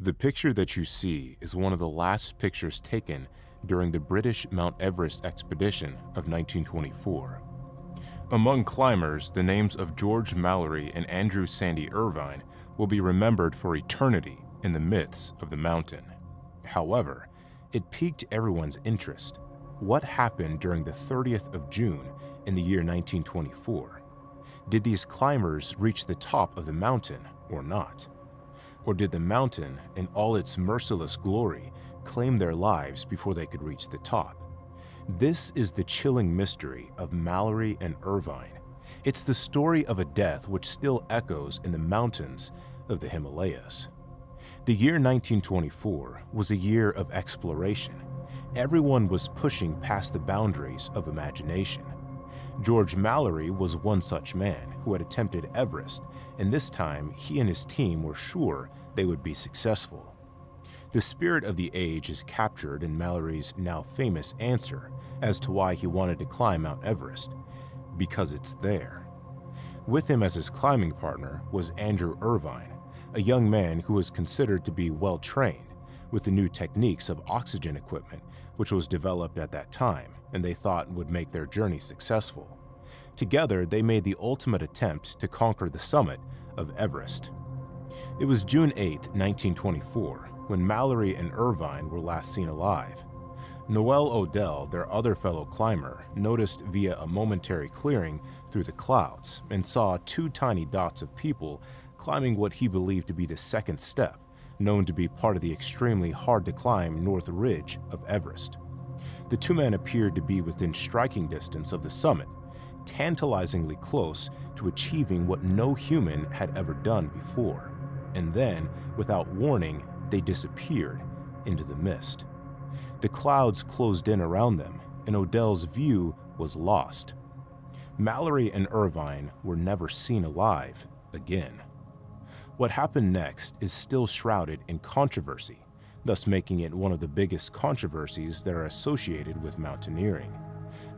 The picture that you see is one of the last pictures taken during the British Mount Everest expedition of 1924. Among climbers, the names of George Mallory and Andrew Sandy Irvine will be remembered for eternity in the myths of the mountain. However, it piqued everyone's interest. What happened during the 30th of June in the year 1924? Did these climbers reach the top of the mountain or not? Or did the mountain, in all its merciless glory, claim their lives before they could reach the top? This is the chilling mystery of Mallory and Irvine. It's the story of a death which still echoes in the mountains of the Himalayas. The year 1924 was a year of exploration. Everyone was pushing past the boundaries of imagination. George Mallory was one such man who had attempted Everest, and this time he and his team were sure they would be successful. The spirit of the age is captured in Mallory's now famous answer as to why he wanted to climb Mount Everest: because it's there. With him as his climbing partner was Andrew Irvine, a young man who was considered to be well-trained with the new techniques of oxygen equipment which was developed at that time and they thought would make their journey successful. Together, they made the ultimate attempt to conquer the summit of Everest. It was June 8, 1924, when Mallory and Irvine were last seen alive. Noel Odell, their other fellow climber, noticed via a momentary clearing through the clouds and saw two tiny dots of people climbing what he believed to be the second step, known to be part of the extremely hard-to-climb North Ridge of Everest. The two men appeared to be within striking distance of the summit, tantalizingly close to achieving what no human had ever done before. And then, without warning, they disappeared into the mist. The clouds closed in around them, and Odell's view was lost. Mallory and Irvine were never seen alive again. What happened next is still shrouded in controversy, thus making it one of the biggest controversies that are associated with mountaineering.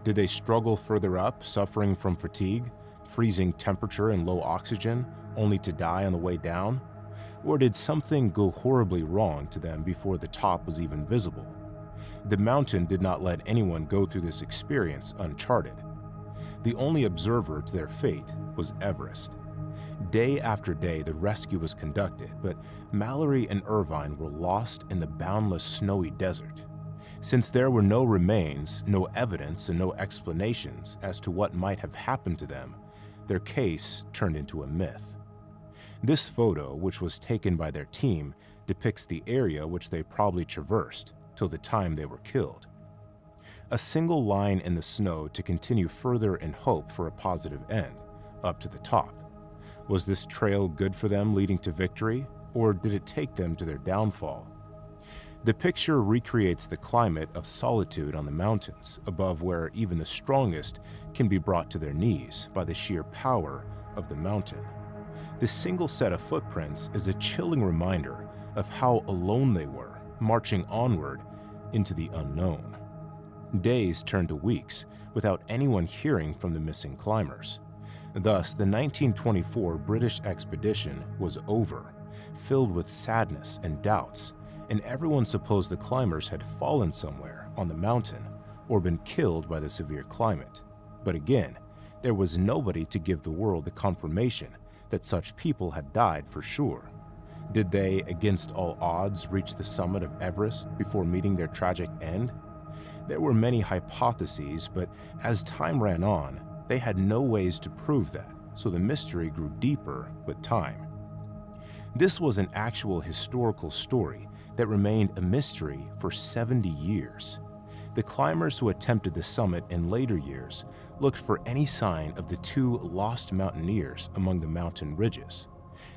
Did they struggle further up, suffering from fatigue, freezing temperature and low oxygen, only to die on the way down? Or did something go horribly wrong to them before the top was even visible? The mountain did not let anyone go through this experience uncharted. The only observer to their fate was Everest. Day after day, the rescue was conducted, but Mallory and Irvine were lost in the boundless snowy desert. Since there were no remains, no evidence, and no explanations as to what might have happened to them, their case turned into a myth. This photo, which was taken by their team, depicts the area which they probably traversed till the time they were killed. A single line in the snow to continue further in hope for a positive end, up to the top. Was this trail good for them leading to victory, or did it take them to their downfall? The picture recreates the climate of solitude on the mountains, above where even the strongest can be brought to their knees by the sheer power of the mountain. This single set of footprints is a chilling reminder of how alone they were, marching onward into the unknown. Days turned to weeks without anyone hearing from the missing climbers. Thus, the 1924 British expedition was over, filled with sadness and doubts, and everyone supposed the climbers had fallen somewhere on the mountain or been killed by the severe climate. But again, there was nobody to give the world the confirmation that such people had died for sure. Did they, against all odds, reach the summit of Everest before meeting their tragic end? There were many hypotheses, but as time ran on, they had no ways to prove that, so the mystery grew deeper with time. This was an actual historical story that remained a mystery for 70 years. The climbers who attempted the summit in later years looked for any sign of the two lost mountaineers among the mountain ridges.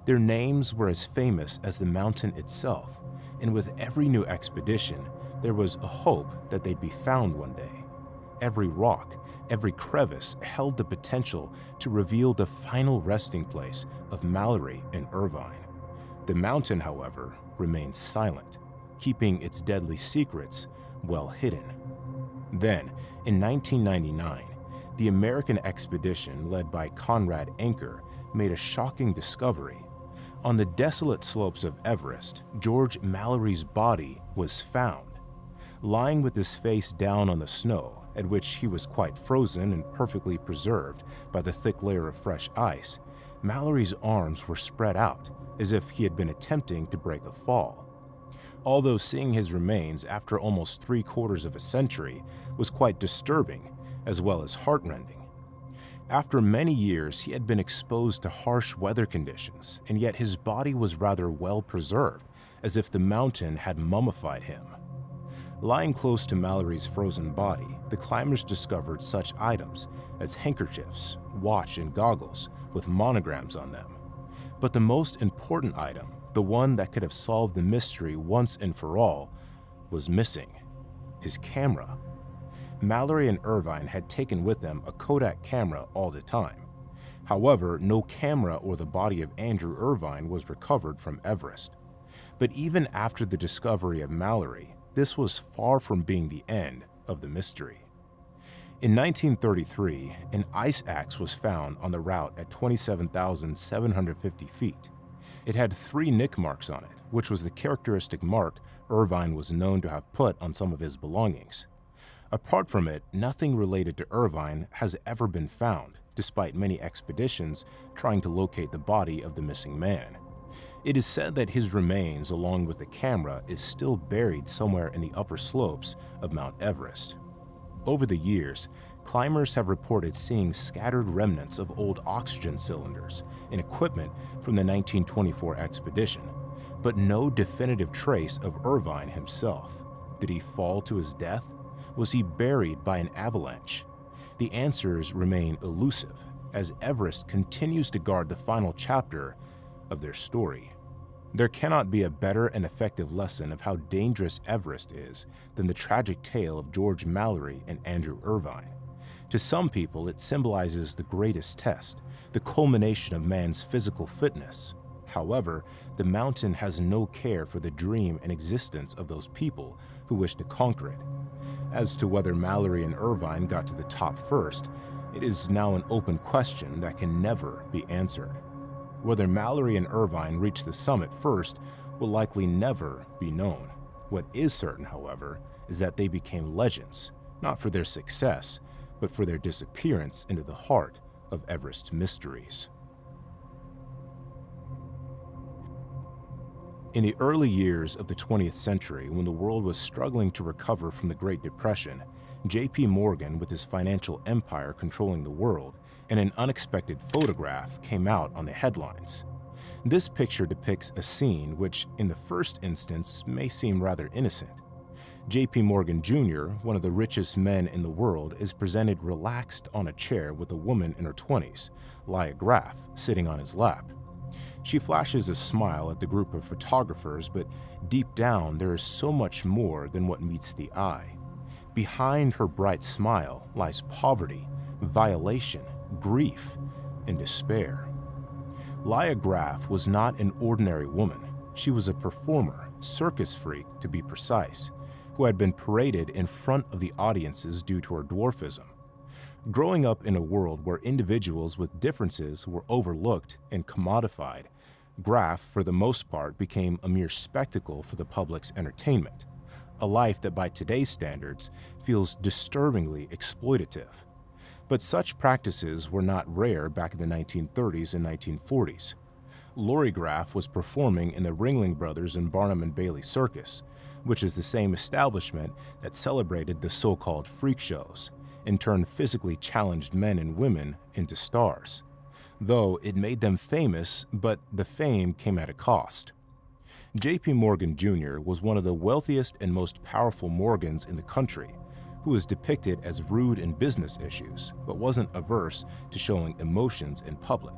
Their names were as famous as the mountain itself, and with every new expedition, there was a hope that they'd be found one day. Every rock, every crevice held the potential to reveal the final resting place of Mallory and Irvine. The mountain, however, remained silent, keeping its deadly secrets well hidden. Then, in 1999, the American expedition led by Conrad Anker made a shocking discovery. On the desolate slopes of Everest, George Mallory's body was found. Lying with his face down on the snow, at which he was quite frozen and perfectly preserved by the thick layer of fresh ice, Mallory's arms were spread out, as if he had been attempting to break a fall. Although seeing his remains after almost 3/4 of a century was quite disturbing, as well as heartrending. After many years, he had been exposed to harsh weather conditions, and yet his body was rather well preserved, as if the mountain had mummified him. Lying close to Mallory's frozen body, the climbers discovered such items as handkerchiefs, watch, and goggles with monograms on them. But the most important item, the one that could have solved the mystery once and for all, was missing: his camera. Mallory and Irvine had taken with them a Kodak camera all the time. However, no camera or the body of Andrew Irvine was recovered from Everest. But even after the discovery of Mallory, this was far from being the end of the mystery. In 1933, an ice axe was found on the route at 27,750 feet. It had 3 nick marks on it, which was the characteristic mark Irvine was known to have put on some of his belongings. Apart from it, nothing related to Irvine has ever been found, despite many expeditions trying to locate the body of the missing man. It is said that his remains, along with the camera, is still buried somewhere in the upper slopes of Mount Everest. Over the years, climbers have reported seeing scattered remnants of old oxygen cylinders and equipment from the 1924 expedition, but no definitive trace of Irvine himself. Did he fall to his death? Was he buried by an avalanche? The answers remain elusive, as Everest continues to guard the final chapter of their story. There cannot be a better and effective lesson of how dangerous Everest is than the tragic tale of George Mallory and Andrew Irvine. To some people, it symbolizes the greatest test, the culmination of man's physical fitness. However, the mountain has no care for the dream and existence of those people who wish to conquer it. As to whether Mallory and Irvine got to the top first, it is now an open question that can never be answered. Whether Mallory and Irvine reached the summit first will likely never be known. What is certain, however, is that they became legends, not for their success, but for their disappearance into the heart of Everest's mysteries. In the early years of the 20th century, when the world was struggling to recover from the Great Depression, J.P. Morgan, with his financial empire controlling the world, and an unexpected photograph came out on the headlines. This picture depicts a scene which, in the first instance, may seem rather innocent. J.P. Morgan Jr., one of the richest men in the world, is presented relaxed on a chair with a woman in her 20s, Leah Graff, sitting on his lap. She flashes a smile at the group of photographers, but deep down there is so much more than what meets the eye. Behind her bright smile lies poverty, violation, grief, and despair. Leah Graff was not an ordinary woman. She was a performer, circus freak to be precise, who had been paraded in front of the audiences due to her dwarfism. Growing up in a world where individuals with differences were overlooked and commodified, Graff, for the most part, became a mere spectacle for the public's entertainment, a life that by today's standards feels disturbingly exploitative. But such practices were not rare back in the 1930s and 1940s. Lori Graff was performing in the Ringling Brothers and Barnum and Bailey Circus, which is the same establishment that celebrated the so-called freak shows, and turned physically challenged men and women into stars. Though it made them famous, but the fame came at a cost. J.P. Morgan Jr. was one of the wealthiest and most powerful Morgans in the country, who was depicted as rude in business issues, but wasn't averse to showing emotions in public.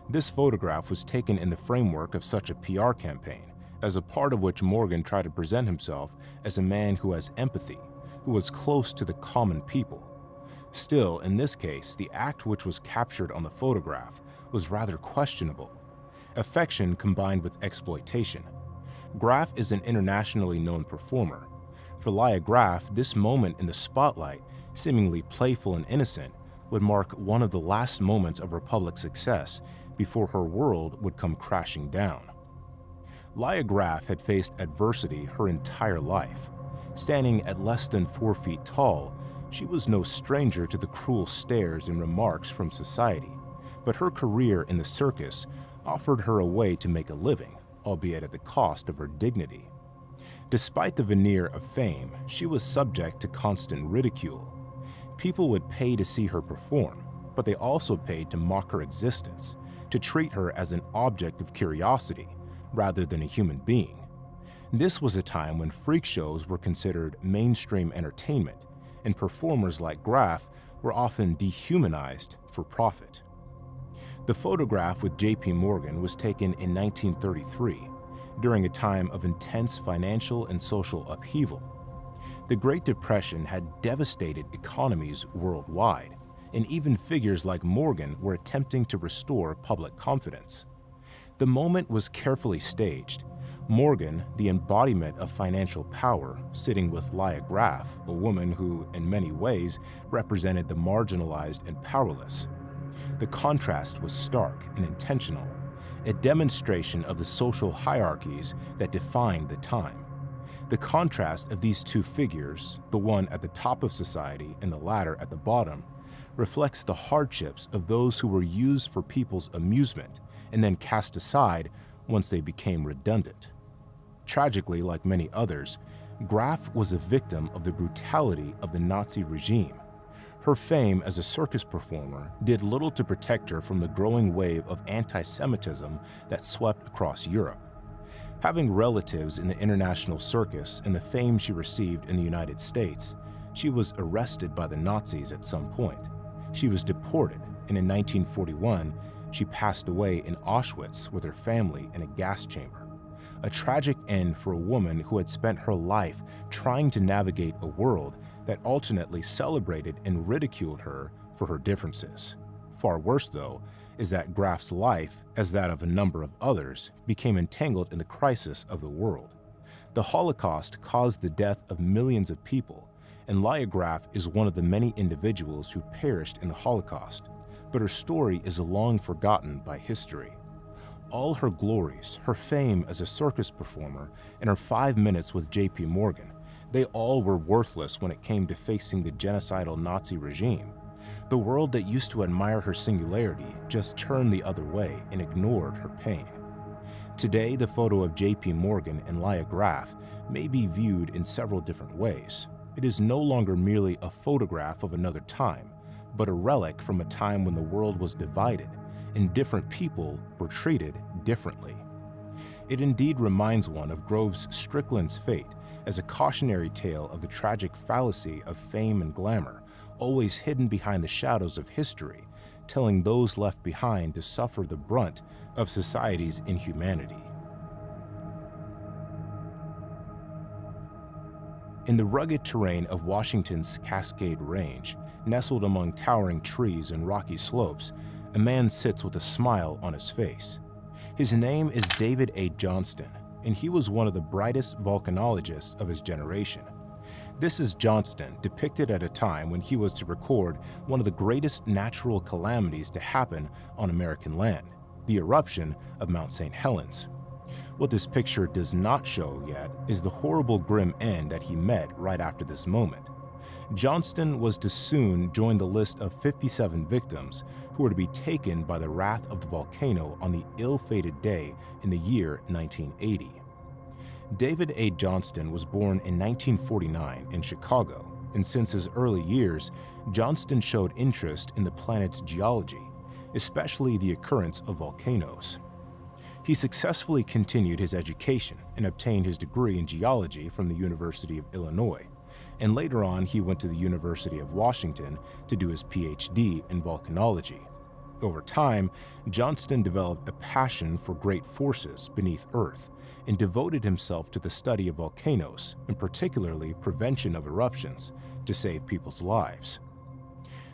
This photograph was taken in the framework of such a PR campaign, as a part of which Morgan tried to present himself as a man who has empathy, who was close to the common people. Still, in this case, the act which was captured on the photograph was rather questionable. Affection combined with exploitation. Graff is an internationally known performer. For Leah Graff, this moment in the spotlight, seemingly playful and innocent, would mark one of the last moments of her public success before her world would come crashing down. Laia Graf had faced adversity her entire life. Standing at less than 4 feet tall, she was no stranger to the cruel stares and remarks from society, but her career in the circus offered her a way to make a living, albeit at the cost of her dignity. Despite the veneer of fame, she was subject to constant ridicule. People would pay to see her perform, but they also paid to mock her existence, to treat her as an object of curiosity rather than a human being. This was a time when freak shows were considered mainstream entertainment, and performers like Graf were often dehumanized for profit. The photograph with J.P. Morgan was taken in 1933, during a time of intense financial and social upheaval. The Great Depression had devastated economies worldwide, and even figures like Morgan were attempting to restore public confidence. The moment was carefully staged. Morgan, the embodiment of financial power, sitting with Laia Graf, a woman who, in many ways, represented the marginalized and powerless. The contrast was stark and intentional, a demonstration of the social hierarchies that defined the time. The contrast of these two figures, the one at the top of society and the latter at the bottom, reflects the hardships of those who were used for people's amusement and then cast aside once they became redundant. Tragically, like many others, Graf was a victim of the brutality of the Nazi regime. Her fame as a circus performer did little to protect her from the growing wave of anti-Semitism that swept across Europe. Having relatives in the international circus and the fame she received in the United States, she was arrested by the Nazis at some point. She was deported, and in 1941, she passed away in Auschwitz with her family in a gas chamber. A tragic end for a woman who had spent her life trying to navigate a world that alternately celebrated and ridiculed her for her differences. Far worse, though, is that Graf's life, as that of a number of others, became entangled in the crisis of the world. The Holocaust caused the death of millions of people, and Laia Graf is one of the many individuals who perished in the Holocaust, but her story is long forgotten by history. All her glories, her fame as a circus performer, and her 5 minutes with J.P. Morgan, they all were worthless when it came to facing the genocidal Nazi regime. The world that used to admire her singularity just turned the other way and ignored her pain. Today, the photo of J.P. Morgan and Laia Graf may be viewed in several different ways. It is no longer merely a photograph of another time, but a relic from a time when the world was divided and different people were treated differently. It indeed reminds one of Groves Strickland's fate as a cautionary tale of the tragic fallacy of fame and glamour, always hidden behind the shadows of history, telling those left behind to suffer the brunt of society's inhumanity. In the rugged terrain of Washington's Cascade Range, nestled among towering trees and rocky slopes, a man sits with a smile on his face. His name is David A. Johnston, and he was one of the brightest volcanologists of his generation. This is Johnston, depicted at a time when he was to record one of the greatest natural calamities to happen on American land, the eruption of Mount St. Helens. What this picture does not show yet is the horrible grim end that he met right after this moment. Johnston was to soon join the list of 57 victims who were to be taken by the wrath of the volcano on the ill-fated day in the year 1980. David A. Johnston was born in 1949 in Chicago, and since his early years, Johnston showed interest in the planet's geology, especially the occurrence of volcanoes. He successfully continued his education and obtained his degree in geology from the University of Illinois, and later on he went to the University of Washington to do his PhD in volcanology. Over time, Johnston developed a passion for great forces beneath Earth and devoted himself to the study of volcanoes, and particularly prevention of eruptions, to save people's lives.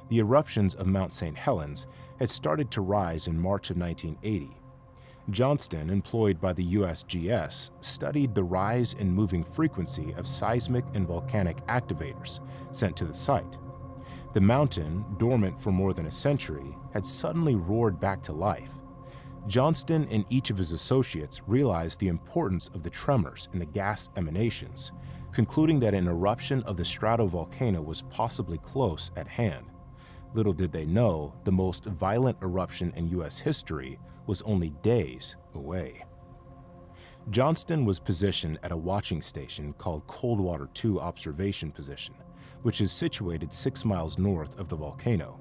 The eruptions of Mount St. Helens had started to rise in March of 1980. Johnston, employed by the USGS, studied the rise and moving frequency of seismic and volcanic activators sent to the site. The mountain, dormant for more than a century, had suddenly roared back to life. Johnston and each of his associates realized the importance of the tremors and the gas emanations, concluding that an eruption of the stratovolcano was possibly close at hand. Little did they know, the most violent eruption in U.S. history was only days away. Johnston was positioned at a watching station called Coldwater 2 Observation Position, which is situated 6 miles north of the volcano.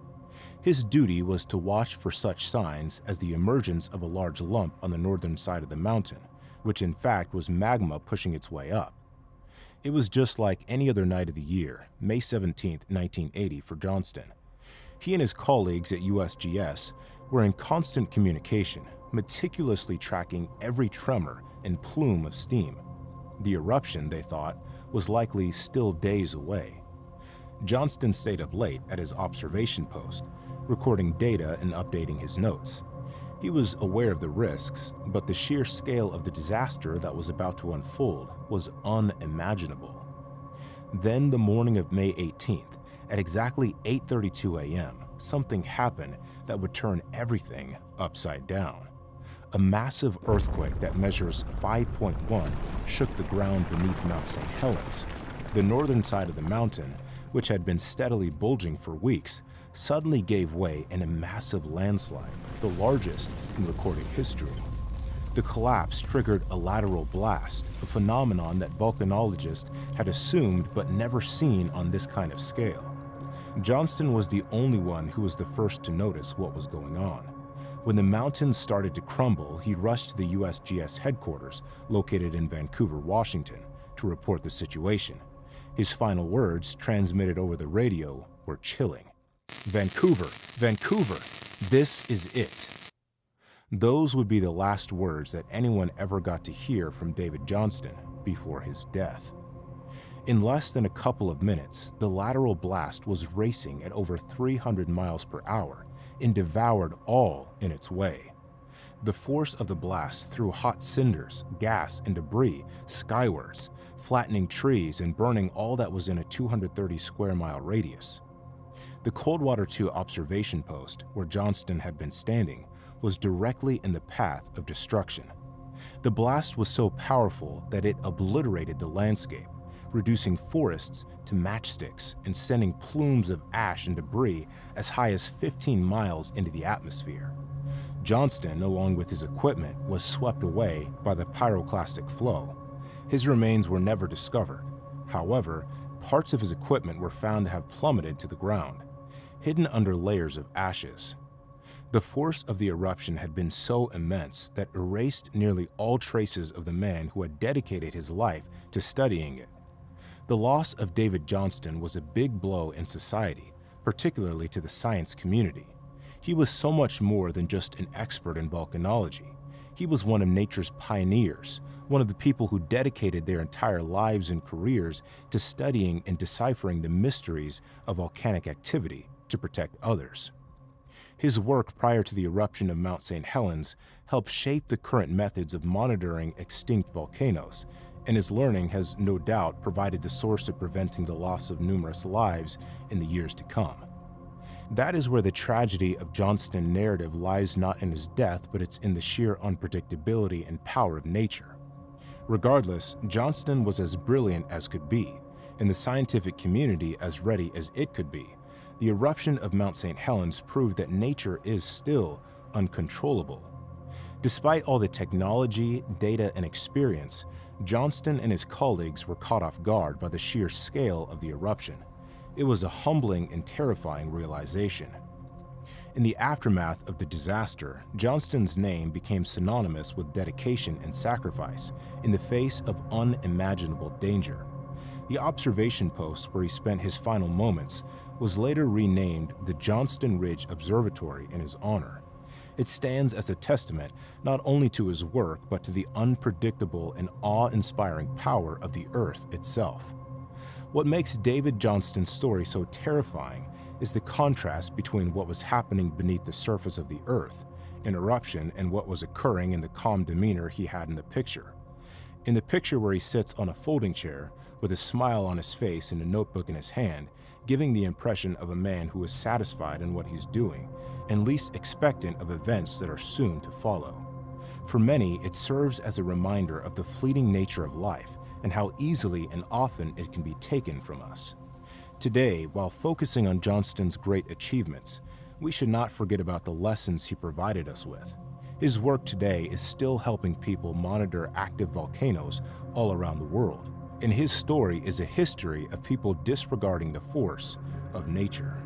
His duty was to watch for such signs as the emergence of a large lump on the northern side of the mountain, which in fact was magma pushing its way up. It was just like any other night of the year, May 17, 1980, for Johnston. He and his colleagues at USGS were in constant communication, meticulously tracking every tremor and plume of steam. The eruption, they thought, was likely still days away. Johnston stayed up late at his observation post, recording data and updating his notes. He was aware of the risks, but the sheer scale of the disaster that was about to unfold was unimaginable. Then, the morning of May 18th, at exactly 8:32 a.m., something happened that would turn everything upside down. A massive earthquake that measures 5.1 shook the ground beneath Mount St. Helens. The northern side of the mountain, which had been steadily bulging for weeks, suddenly gave way in a massive landslide, the largest in recorded history. The collapse triggered a lateral blast, a phenomenon that volcanologists had assumed but never seen on this kind of scale. Johnston was the only one who was the first to notice what was going on. When the mountains started to crumble, he rushed to the USGS headquarters, located in Vancouver, Washington, to report the situation. His final words, transmitted over the radio, were chilling. "Vancouver, Vancouver, this is it." Those would be the last words that anyone ever got to hear from David Johnston before his death. In less than a couple of minutes, the lateral blast was racing at over 300 miles per hour and devoured all in its way. The force of the blast threw hot cinders, gas, and debris skywards, flattening trees and burning all that was in a 230 square mile radius. The Coldwater 2 observation post, where Johnston had been standing, was directly in the path of destruction. The blast was so powerful that it obliterated the landscape, reducing forests to matchsticks and sending plumes of ash and debris as high as 15 miles into the atmosphere. Johnston, along with his equipment, was swept away by the pyroclastic flow. His remains were never discovered. However, parts of his equipment were found to have plummeted to the ground, hidden under layers of ashes. The force of the eruption had been so immense that it erased nearly all traces of the man who had dedicated his life to studying it. The loss of David Johnston was a big blow in society, particularly to the science community. He was so much more than just an expert in volcanology. He was one of nature's pioneers, one of the people who dedicated their entire lives and careers to studying and deciphering the mysteries of volcanic activity to protect others. His work prior to the eruption of Mount St. Helens helped shape the current methods of monitoring extinct volcanoes, and his learning has no doubt provided the source of preventing the loss of numerous lives in the years to come. That is where the tragedy of Johnston's narrative lies, not in his death, but it's in the sheer unpredictability and power of nature. Regardless, Johnston was as brilliant as could be, and the scientific community as ready as it could be. The eruption of Mount St. Helens proved that nature is still uncontrollable. Despite all the technology, data, and experience, Johnston and his colleagues were caught off guard by the sheer scale of the eruption. It was a humbling and terrifying realization. In the aftermath of the disaster, Johnston's name became synonymous with dedication and sacrifice in the face of unimaginable danger. The observation post where he spent his final moments was later renamed the Johnston Ridge Observatory in his honor. It stands as a testament not only to his work, but to the unpredictable and awe-inspiring power of the Earth itself. What makes David Johnston's story so terrifying is the contrast between what was happening beneath the surface of the Earth, an eruption, and what was occurring in the calm demeanor he had in the picture. In the picture where he sits on a folding chair with a smile on his face and a notebook in his hand, giving the impression of a man who is satisfied in what he's doing and least expectant of events that are soon to follow. For many, it serves as a reminder of the fleeting nature of life and how easily and often it can be taken from us. Today, while focusing on Johnston's great achievements, we should not forget about the lessons he provided us with. His work today is still helping people monitor active volcanoes all around the world, and his story is a history of people disregarding the force of nature.